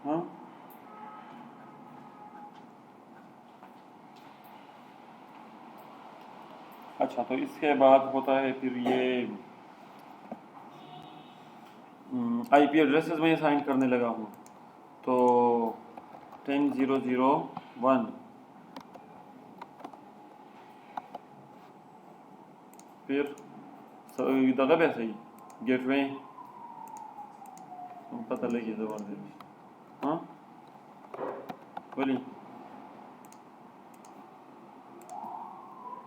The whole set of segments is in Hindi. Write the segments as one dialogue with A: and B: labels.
A: हाँ अच्छा, तो इसके बाद होता है फिर ये आईपी एड्रेसेस में साइन करने लगा हूँ। तो 10.0.0.1 फिर दगा है सही गेटवे पता लगी ज़बरदस्त। हाँ बोली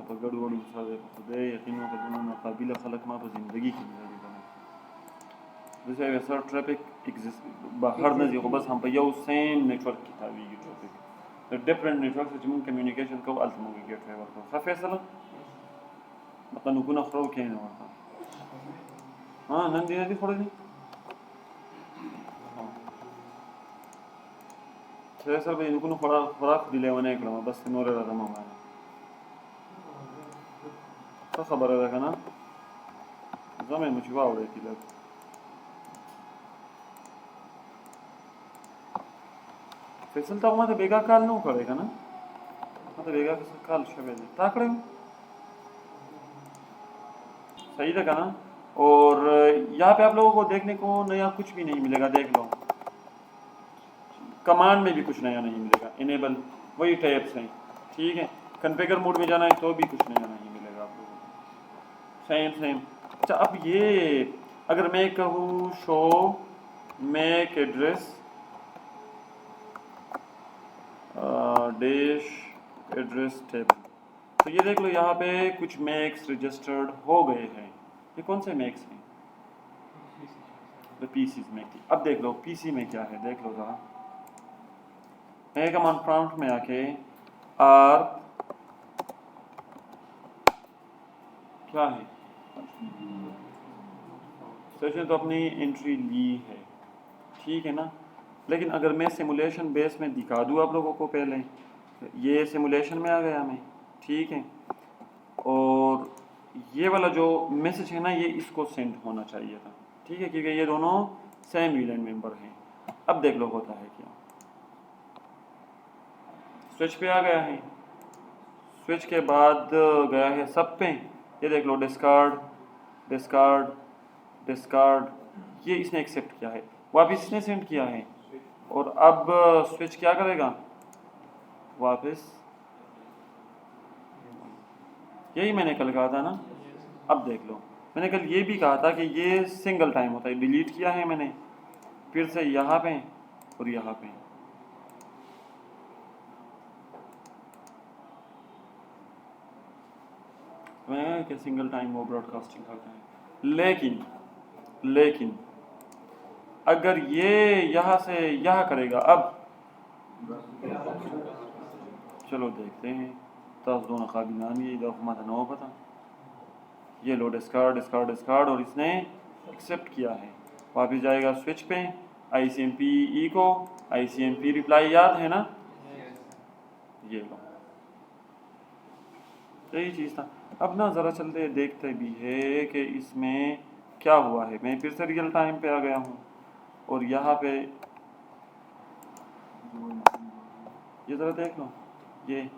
A: apa गड़बड़ सारे खुदे यकीनों का दोनों नाकाबिल खलक मा जिंदगी की गुजारी बना वैसे वैसा ट्रैफिक एग्जिस्ट बाहर न जी बस हम पे यो सेम नेटवर्क की तावी की ट्रैफिक डिफरेंट नेटवर्क से हम कम्युनिकेशन को अल्तमो की गेट ड्राइवर को फैसला मतलब नुकुन अखरो के ना हाँ नंदी नदी थोड़ी सी फैसल भाई नुकुन थोड़ा थोड़ा दिले वने करो बस नोरे रहा मामा तो खबर है देखा ना ज़मीन मुझे वाव रही थी लग फैसल तो हमारे बेगा काल नो करेगा ना हमारे बेगा किस काल शबे दे ताकड़े सही देखा ना। और यहाँ पे आप लोगों को देखने को नया कुछ भी नहीं मिलेगा, देख लो कमांड में भी कुछ नया नहीं मिलेगा, इनेबल वही टैब्स हैं, ठीक है। कॉन्फ़िगर मोड में जाना है तो भी कुछ नया नहीं मिलेगा आप लोगों को, सेम। अच्छा अब ये अगर मैं कहूँ show make address dash address table, तो ये देख लो यहाँ पे कुछ मैक्स रजिस्टर्ड हो गए हैं। ये कौन से मैक्स हैं? पीसी में। अब देख लो पीसी में क्या है, देख लो जरा। मैं कमांड प्रॉम्प्ट में आके आर क्या है सेशन तो अपनी एंट्री ली है, ठीक है ना। लेकिन अगर मैं सिमुलेशन बेस में दिखा दूँ आप लोगों को, पहले ये सिमुलेशन में आ गया मैं, ठीक है। और ये वाला जो मैसेज है ना ये इसको सेंड होना चाहिए था, ठीक है, क्योंकि ये दोनों सेम यूनियन मेंबर हैं। अब देख लो होता है क्या, स्विच पे आ गया है, स्विच के बाद गया है सब पे, ये देख लो डिस्कार्ड डिस्कार्ड डिस्कार्ड, ये इसने एक्सेप्ट किया है, वापस इसने सेंड किया है। और अब स्विच क्या करेगा, वापस यही मैंने कल कहा था ना। अब देख लो मैंने कल ये भी कहा था कि ये सिंगल टाइम होता है, डिलीट किया है मैंने, फिर से यहाँ पे और यहाँ पे, मैंने कि सिंगल टाइम वो ब्रॉडकास्टिंग करते हैं। लेकिन अगर ये यहाँ से यहाँ करेगा, अब चलो देखते हैं, तस दोनों काबिल नामी दफा पता, ये लो डिस्कार्ड और इसने एक्सेप्ट किया है, वापस जाएगा स्विच पे, ICMP को ICMP रिप्लाई याद है ना, ये लो यही चीज़ था। अब ना ज़रा चलते देखते भी है कि इसमें क्या हुआ है। मैं फिर से रियल टाइम पे आ गया हूँ और यहाँ पे ये ज़रा देख लो, ये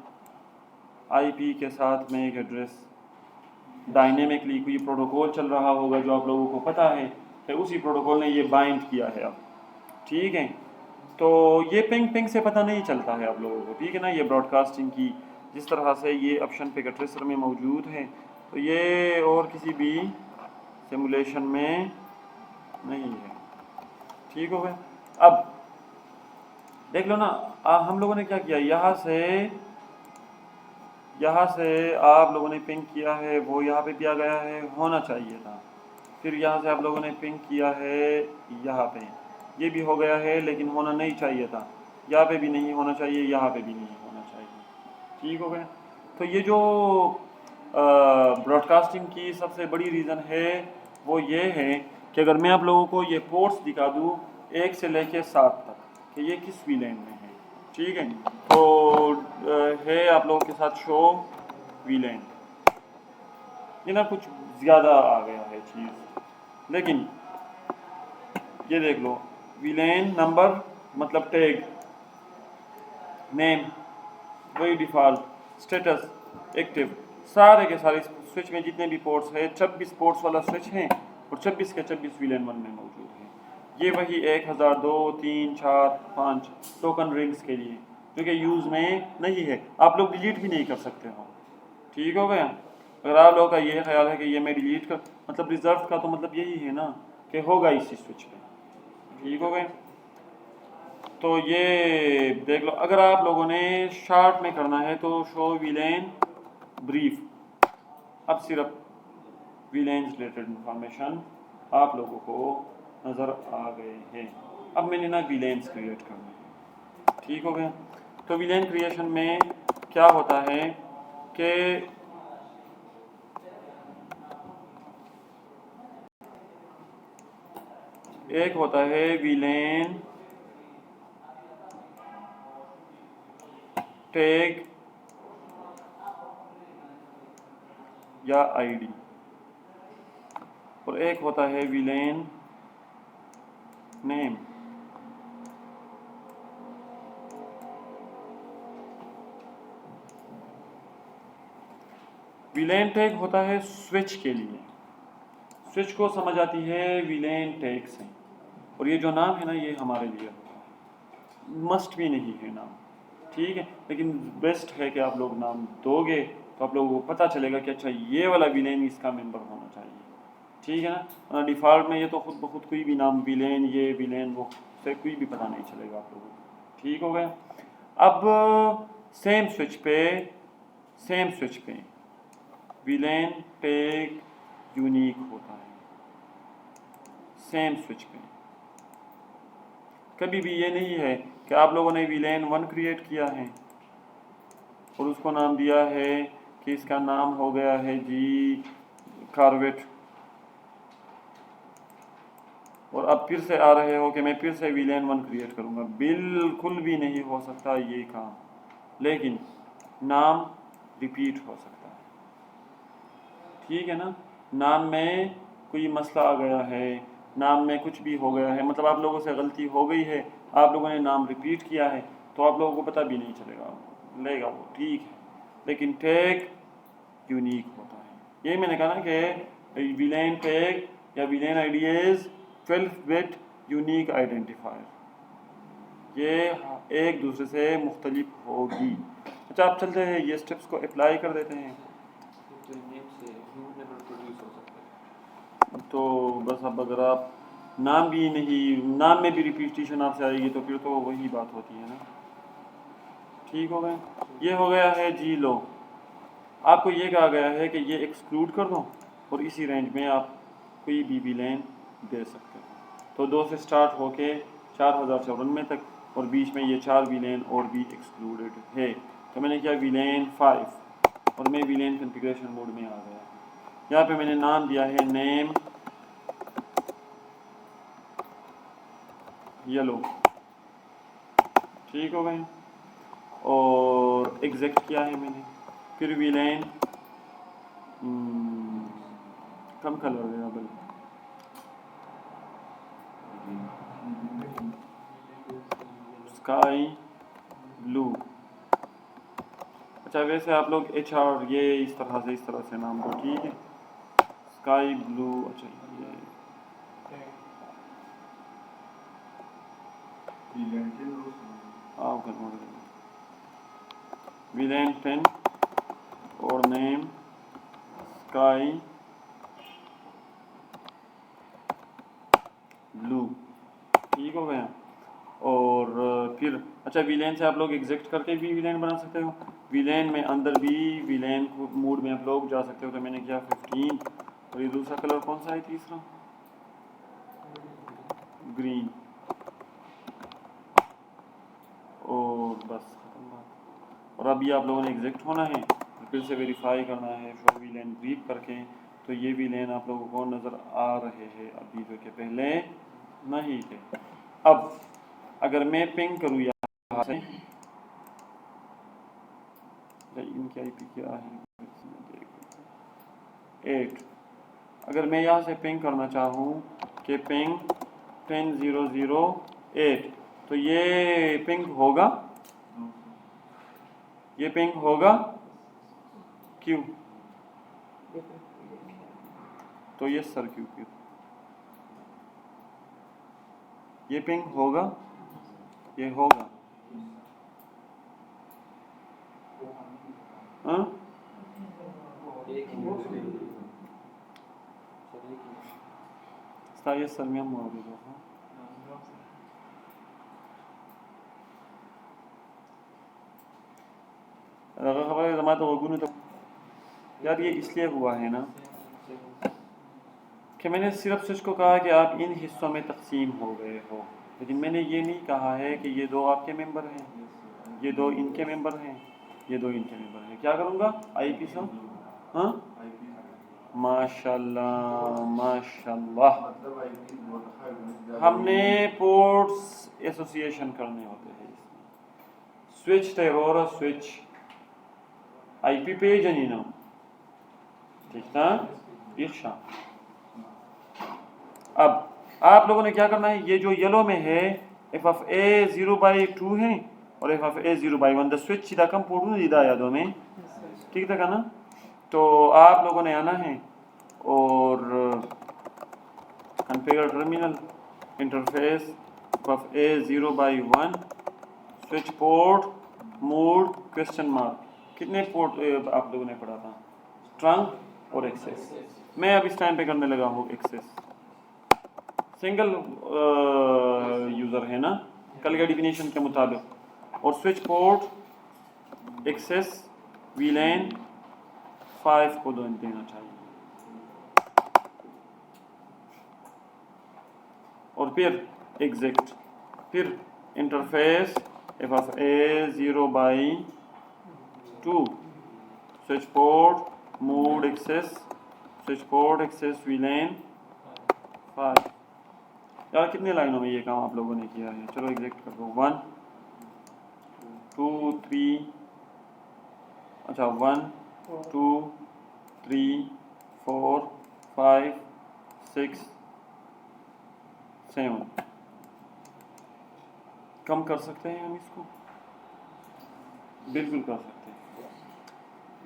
A: IP के साथ में एक एड्रेस डायनेमिकली कोई प्रोटोकॉल चल रहा होगा जो आप लोगों को पता है, फिर उसी प्रोटोकॉल ने ये बाइंड किया है अब, ठीक है। तो ये पिंग से पता नहीं चलता है आप लोगों को, ठीक है ना। ये ब्रॉडकास्टिंग की जिस तरह से ये ऑप्शन पे ट्रेसर में मौजूद है, तो ये और किसी भी सिमुलेशन में नहीं है, ठीक हो गया। अब देख लो ना, हम लोगों ने क्या किया, यहाँ से आप लोगों ने पिंग किया है, वो यहाँ पे दिया गया है, होना चाहिए था। फिर यहाँ से आप लोगों ने पिंग किया है यहाँ पे, ये भी हो गया है, लेकिन होना नहीं चाहिए था, यहाँ पे भी नहीं होना चाहिए, यहाँ पे भी नहीं होना चाहिए, ठीक हो गया। तो ये जो ब्रॉडकास्टिंग की सबसे बड़ी रीज़न है वो ये है कि अगर मैं आप लोगों को ये पोर्ट्स दिखा दूँ 1 से लेके 7 तक कि ये किस वीलैंड में है, ठीक है। तो है आप लोगों के साथ शो वीलेन, ये ना कुछ ज़्यादा आ गया है चीज़, लेकिन ये देख लो, वीलेन नंबर मतलब टैग, नेम वही डिफ़ॉल्ट, स्टेटस एक्टिव, सारे के सारे स्विच में जितने भी पोर्ट्स हैं 26 पोर्ट्स वाला स्विच है और 26 के 26 वीलेन 1 में मौजूद है। ये वही 1000 2 3 4 5 टोकन रिंग्स के लिए जो कि यूज़ में नहीं है, आप लोग डिलीट भी नहीं कर सकते हो। ठीक हो गया। अगर आप लोगों का ये ख्याल है कि ये मैं डिलीट कर मतलब रिजर्व का तो मतलब यही है ना कि होगा इसी स्विच पे। ठीक हो गए। तो ये देख लो, अगर आप लोगों ने शॉर्ट में करना है तो शो वीलेन ब्रीफ, अब सिर्फ वीलेन रिलेटेड इंफॉर्मेशन आप लोगों को नज़र आ गए हैं। अब मैंने ना वीलेन्स क्रिएट करना है। ठीक हो गया। तो वीलेन क्रिएशन में क्या होता है कि एक होता है वीलेन टैग या आईडी और एक होता है वीलेन नेम। वीलेन टैग होता है स्विच के लिए, स्विच को समझ आती है वीलेन टैग से, और ये जो नाम है ना ये हमारे लिए होता है, मस्ट भी नहीं है नाम। ठीक है, लेकिन बेस्ट है कि आप लोग नाम दोगे तो आप लोगों को पता चलेगा कि अच्छा ये वाला विलेन इसका मेंबर होना चाहिए। ठीक है ना। डिफ़ॉल्ट में ये तो खुद ब खुद कोई भी नाम विलेन ये विलेन वो से कोई भी पता नहीं चलेगा आप लोगों को। ठीक हो गया। अब सेम स्विच पे विलेन टैग यूनिक होता है। सेम स्विच पे कभी भी ये नहीं है कि आप लोगों ने विलेन 1 क्रिएट किया है और उसको नाम दिया है कि इसका नाम हो गया है जी कार्वेट, और अब फिर से आ रहे हो कि मैं फिर से विलेन 1 क्रिएट करूँगा। बिल्कुल भी नहीं हो सकता ये काम, लेकिन नाम रिपीट हो सकता है। ठीक है ना। नाम में कोई मसला आ गया है, नाम में कुछ भी हो गया है, मतलब आप लोगों से गलती हो गई है, आप लोगों ने नाम रिपीट किया है तो आप लोगों को पता भी नहीं चलेगा वो, ठीक है। लेकिन टैग यूनिक होता है। यही मैंने कहा ना कि विलेन टैग या villain ID is 12 bit unique identifier, ये एक दूसरे से मुख्तलिफ होगी। अच्छा, आप चलते हैं ये स्टेप्स को अप्लाई कर देते हैं। तो बस अब अगर आप नाम भी नहीं, नाम में भी रिपीटिशन आपसे आएगी तो फिर तो वही बात होती है ना। ठीक हो गया। ये हो गया है जी लो, आपको ये कहा गया है कि ये एक्सक्लूड कर दो और इसी रेंज में आप कोई भी विलेन दे सकते हो। तो 2 से स्टार्ट होके 4094 तक, और बीच में ये 4 विलेन और भी एक्सक्लूडेड है। तो मैंने किया विलेन 5 और मैं विलेन कॉन्फ़िगरेशन मोड में आ गया। यहाँ पे मैंने नाम दिया है नेम येलो। ठीक हो गए। और एग्जैक्ट किया है मैंने, फिर विलेन कम कलर देना बल्कि स्काई ब्लू। अच्छा, वैसे आप लोग HR ये इस तरह से नाम दो। ठीक है, स्काई ब्लू। अच्छा ये आप विलेन 10 और नेम स्काई ब्लू। ठीक हो गया। और फिर अच्छा, विलेन से आप लोग एग्जैक्ट करके भी विलेन बना सकते हो, विलेन में अंदर भी विलेन मोड में आप लोग जा सकते हो। तो मैंने किया 15, और ये दूसरा कलर कौन सा है तीसरा, ग्रीन, और बस खत्म बात। और अभी आप लोगों ने एग्जैक्ट होना है, फिर से वेरीफाई करना है शो विलेन ब्रीफ करके। तो ये विलेन आप लोगों को नज़र आ रहे हैं अभी, जो कि पहले नहीं थे। अब अगर मैं पिंग करूँ यहाँ से इनकी IP क्या है 8। अगर मैं यहाँ से पिंग करना चाहूँ कि पिंग 10008 तो ये पिंग होगा, ये पिंग होगा क्यों? तो ये सर क्यों ये पिंग होगा, ये होगा हाँ? ये सर में मौजूद है खबर जमा तो गुन तो यार ये इसलिए हुआ है ना कि मैंने सिर्फ उसको कहा कि आप इन हिस्सों में तकसीम हो गए हो, लेकिन मैंने ये नहीं कहा है कि ये दो आपके मेंबर हैं, ये दो इनके मेंबर हैं, ये दो इनके मेंबर हैं। क्या करूँगा IP से हाँ माशाल्लाह माशाल्लाह। हमने पोर्ट्स एसोसिएशन करने होते हैं इसमें। स्विच टेरोरा स्विच IP पेज नहीं ना ठीक ना इर्शा। अब आप लोगों ने क्या करना है, ये जो येलो में है f(a) 0/2 है और f(a) 0/1 द स्विच सीधा कम पोर्ट में दीदा यादों में ठीक था ना। तो आप लोगों ने आना है और configure terminal interface f(a) 0/1 switch port mode question mark. कितने पोर्ट आप लोगों ने पढ़ा था? ट्रंक और एक्सेस। मैं अब इस टाइम पे करने लगा हूँ एक्सेस। सिंगल यूज़र है ना कल के डिफिनेशन के मुताबिक। और स्विच पोर्ट एक्सेस VLAN 5 को देना चाहिए। और फिर एग्जिट, फिर interface f(a) 0/2 switch port mode access switch port access VLAN 5। यार कितने लाइनों में ये काम आप लोगों ने किया है? चलो एग्जैक्ट कर दो 1 2 3 अच्छा 1 2 3 4 5 6 7। कम कर सकते हैं हम इसको? बिल्कुल कर सकते हैं।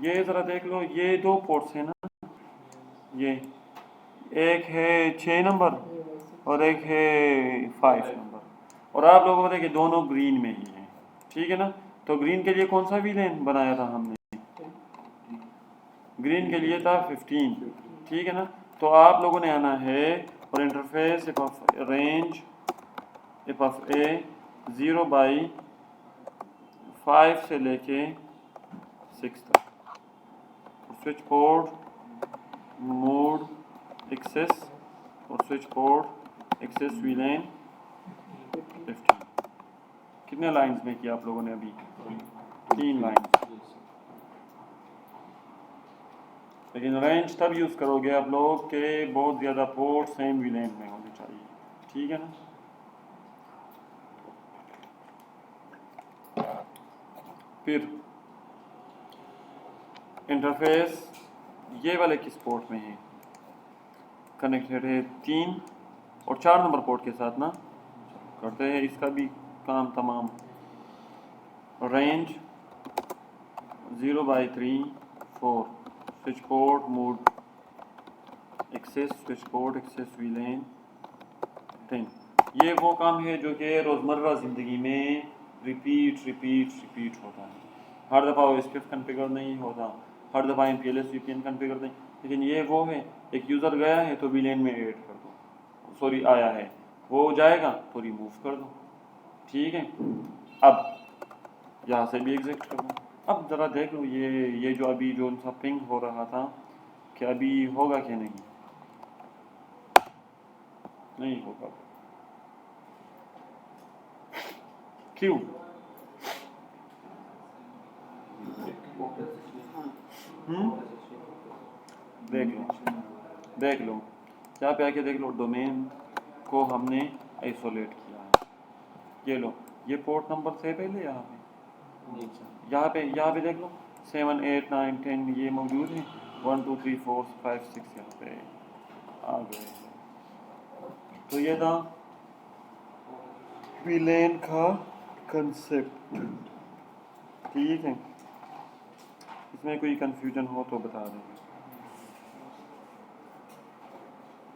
A: ये ज़रा देख लो, ये दो पोर्ट्स हैं ना, ये एक है 6 नंबर और एक है 5 नंबर। और आप लोगों को देखिए दोनों ग्रीन में ही हैं ठीक है ना। तो ग्रीन के लिए कौन सा VLAN बनाया था हमने? ग्रीन के लिए था 15 ठीक है ना। तो आप लोगों ने आना है और इंटरफेस रेंज f(a) 0/5 से लेके 6 तक स्विच पोर्ट मोड एक्सेस और स्विच पोर्ट एक्सेस VLAN 15। कितने लाइंस में किया आप लोगों ने? अभी 3 लाइंस। लेकिन रेंज तब यूज़ करोगे आप लोग के बहुत ज़्यादा पोर्ट सेम VLAN में होने चाहिए ठीक है ना। फिर इंटरफेस ये वाले किस पोर्ट में है? कनेक्टेड है 3 और 4 नंबर पोर्ट के साथ ना। करते हैं इसका भी काम तमाम। Range 0/3 4 switch port mode access switch port access VLAN 10। ये वो काम है जो कि रोज़मर्रा ज़िंदगी में रिपीट होता है। हर दफ़ा OSPF कॉन्फ़िगर नहीं होता, हर दफ़ा MPLS VPN कॉन्फ़िगर नहीं। लेकिन ये वो है, एक यूज़र गया है तो VLAN में ऐड कर दो, सॉरी आया है वो जाएगा तो रिमूव कर दो ठीक है। अब यहाँ से भी एग्जिट कर दो। अब ज़रा देख लो ये जो अभी जो सा पिंग हो रहा था कि अभी होगा कि नहीं? नहीं होगा। क्यों? देख लो यहाँ पे आके देख लो, डोमेन को हमने आइसोलेट किया है। ये लो, ये पोर्ट नंबर से पहले यहाँ पे देख लो 7, 8, 9, 10 ये मौजूद हैं। 1, 2, 3, 4, 5, 6 यहाँ पे आ गए। तो ये था विलेन का कंसेप्ट। ठीक है, इसमें कोई कंफ्यूजन हो तो बता दें।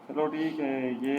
A: चलो ठीक है, ये